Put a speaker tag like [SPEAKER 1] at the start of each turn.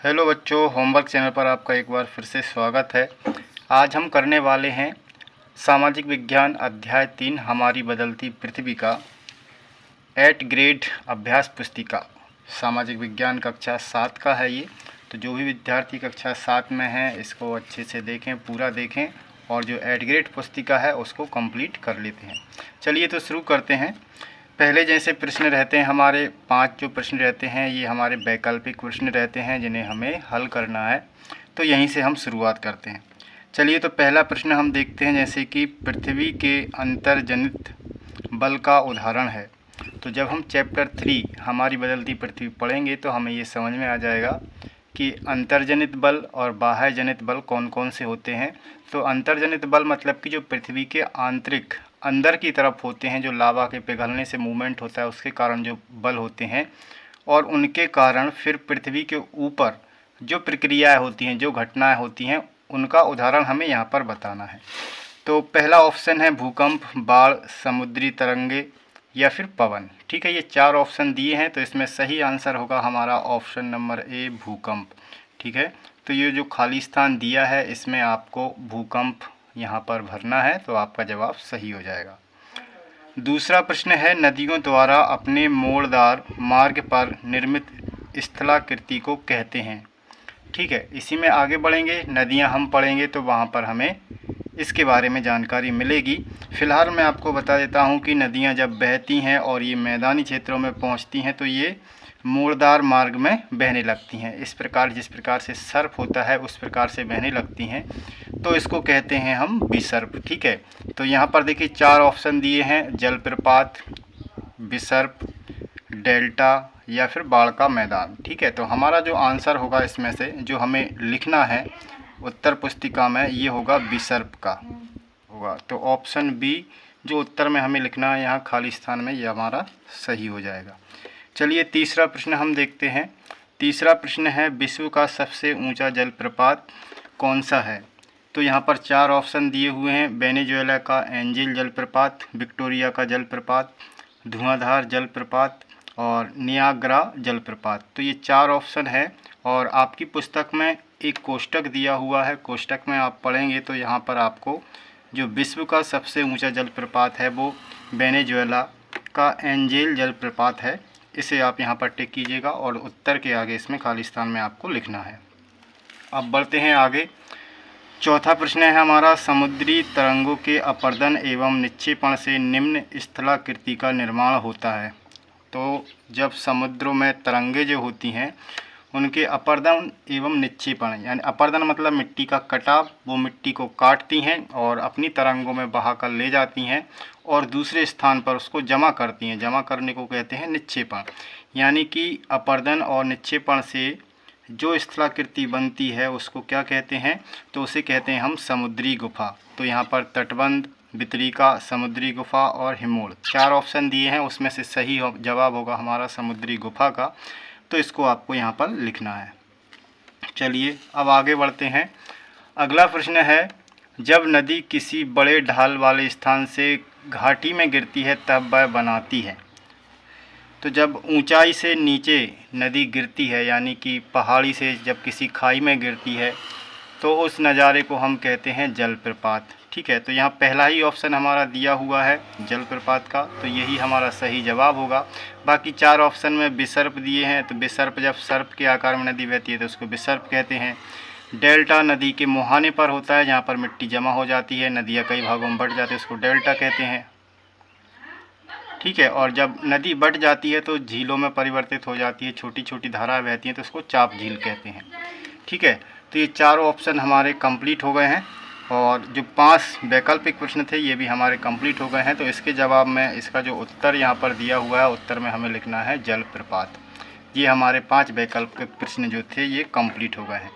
[SPEAKER 1] Hello बच्चों, homework channel पर आपका एक बार फिर से स्वागत है। आज हम करने वाले हैं सामाजिक विज्ञान अध्याय 3 हमारी बदलती पृथ्वी का 8 ग्रेड अभ्यास पुस्तिका। सामाजिक विज्ञान कक्षा 7 का है ये। तो जो भी विद्यार्थी कक्षा 7 में हैं इसको अच्छे से देखें, पूरा देखें और जो 8 ग्रेड पुस्तिका है उसको कंप्लीट कर लेते हैं। चलिए तो शुरू करते हैं। पहले जैसे प्रश्न रहते हैं हमारे 5 जो प्रश्न रहते हैं ये हमारे वैकल्पिक प्रश्न रहते हैं जिन्हें हमें हल करना है। तो यहीं से हम शुरुआत करते हैं। चलिए तो पहला प्रश्न हम देखते हैं, जैसे कि पृथ्वी के अंतर्जनित बल का उदाहरण है। तो जब हम चैप्टर 3 हमारी बदलती पृथ्वी पढ़ेंगे तो हमें ये समझ में आ जाएगा कि अंतर्जनित बल और बाह्य जनित बल कौन कौन से होते हैं। तो अंतर्जनित बल मतलब कि जो पृथ्वी के आंतरिक अंदर की तरफ होते हैं, जो लावा के पिघलने से मूवमेंट होता है उसके कारण जो बल होते हैं, और उनके कारण फिर पृथ्वी के ऊपर जो प्रक्रियाएं होती हैं, जो घटनाएं होती हैं, उनका उदाहरण हमें यहाँ पर बताना है। तो पहला ऑप्शन है भूकंप, बाढ़, समुद्री तरंगे या फिर पवन। ठीक है, ये 4 ऑप्शन दिए हैं। तो इसमें सही आंसर होगा हमारा ऑप्शन नंबर ए, भूकंप। ठीक है, तो ये जो खाली स्थान दिया है इसमें आपको भूकंप यहाँ पर भरना है, तो आपका जवाब सही हो जाएगा। दूसरा प्रश्न है नदियों द्वारा अपने मोड़दार मार्ग पर निर्मित स्थलाकृति को कहते हैं। ठीक है, इसी में आगे बढ़ेंगे, नदियाँ हम पढ़ेंगे तो वहाँ पर हमें इसके बारे में जानकारी मिलेगी। फ़िलहाल मैं आपको बता देता हूँ कि नदियाँ जब बहती हैं और ये मैदानी क्षेत्रों में पहुँचती हैं तो ये मोड़दार मार्ग में बहने लगती हैं। इस प्रकार जिस प्रकार से सर्प होता है उस प्रकार से बहने लगती हैं, तो इसको कहते हैं हम विसर्प। ठीक है, तो यहाँ पर देखिए 4 ऑप्शन दिए हैं, जलप्रपात, विसर्प, डेल्टा या फिर बाढ़ का मैदान। ठीक है, तो हमारा जो आंसर होगा इसमें से जो हमें लिखना है उत्तर पुस्तिका में ये होगा विसर्प का होगा। तो ऑप्शन बी जो उत्तर में हमें लिखना है यहाँ खाली स्थान में, ये हमारा सही हो जाएगा। चलिए तीसरा प्रश्न हम देखते हैं। तीसरा प्रश्न है विश्व का सबसे ऊंचा जलप्रपात कौन सा है। तो यहाँ पर 4 ऑप्शन दिए हुए हैं, वेनेजुएला का एंजिल जलप्रपात, विक्टोरिया का जलप्रपात, धुआंधार जलप्रपात और नियाग्रा जलप्रपात। तो ये 4 ऑप्शन है और आपकी पुस्तक में एक कोष्टक दिया हुआ है। कोष्टक में आप पढ़ेंगे तो यहाँ पर आपको जो विश्व का सबसे ऊंचा जलप्रपात है वो वेनेजुएला का एंजेल जलप्रपात है। इसे आप यहाँ पर टिक कीजिएगा और उत्तर के आगे इसमें खाली स्थान में आपको लिखना है। अब बढ़ते हैं आगे। चौथा प्रश्न है हमारा समुद्री तरंगों के अपर्दन एवं निक्षेपण से निम्न स्थलाकृति का निर्माण होता है। तो जब समुद्रों में तरंगे जो होती हैं उनके अपर्दन एवं निक्षेपण, यानी अपर्दन मतलब मिट्टी का कटाव, वो मिट्टी को काटती हैं और अपनी तरंगों में बहाकर ले जाती हैं और दूसरे स्थान पर उसको जमा करती हैं। जमा करने को कहते हैं निक्षेपण। यानी कि अपर्दन और निक्षेपण से जो स्थलाकृति बनती है उसको क्या कहते हैं, तो उसे कहते हैं हम समुद्री गुफा। तो यहाँ पर तटबंध, वितरिका, समुद्री गुफा और हिमोड़ 4 ऑप्शन दिए हैं, उसमें से सही जवाब होगा हमारा समुद्री गुफा का। तो इसको आपको यहाँ पर लिखना है। चलिए अब आगे बढ़ते हैं। अगला प्रश्न है जब नदी किसी बड़े ढाल वाले स्थान से घाटी में गिरती है तब वह बनाती है। तो जब ऊंचाई से नीचे नदी गिरती है, यानी कि पहाड़ी से जब किसी खाई में गिरती है तो उस नज़ारे को हम कहते हैं जलप्रपात। ठीक है, तो यहाँ पहला ही ऑप्शन हमारा दिया हुआ है जलप्रपात का, तो यही हमारा सही जवाब होगा। बाकी 4 ऑप्शन में विसर्प दिए हैं, तो विसर्प जब सर्प के आकार में नदी बहती है तो उसको विसर्प कहते हैं। डेल्टा नदी के मुहाने पर होता है, जहाँ पर मिट्टी जमा हो जाती है, नदियाँ कई भागों में बट जाती है, उसको डेल्टा कहते हैं। ठीक है, और जब नदी बट जाती है तो झीलों में परिवर्तित हो जाती है, छोटी छोटी धाराएँ बहती हैं, तो उसको चाप झील कहते हैं। ठीक है, तो ये 4 ऑप्शन हमारे कंप्लीट हो गए हैं और जो 5 वैकल्पिक प्रश्न थे ये भी हमारे कंप्लीट हो गए हैं। तो इसके जवाब में इसका जो उत्तर यहाँ पर दिया हुआ है, उत्तर में हमें लिखना है जलप्रपात। ये हमारे 5 वैकल्पिक प्रश्न जो थे ये कंप्लीट हो गए हैं।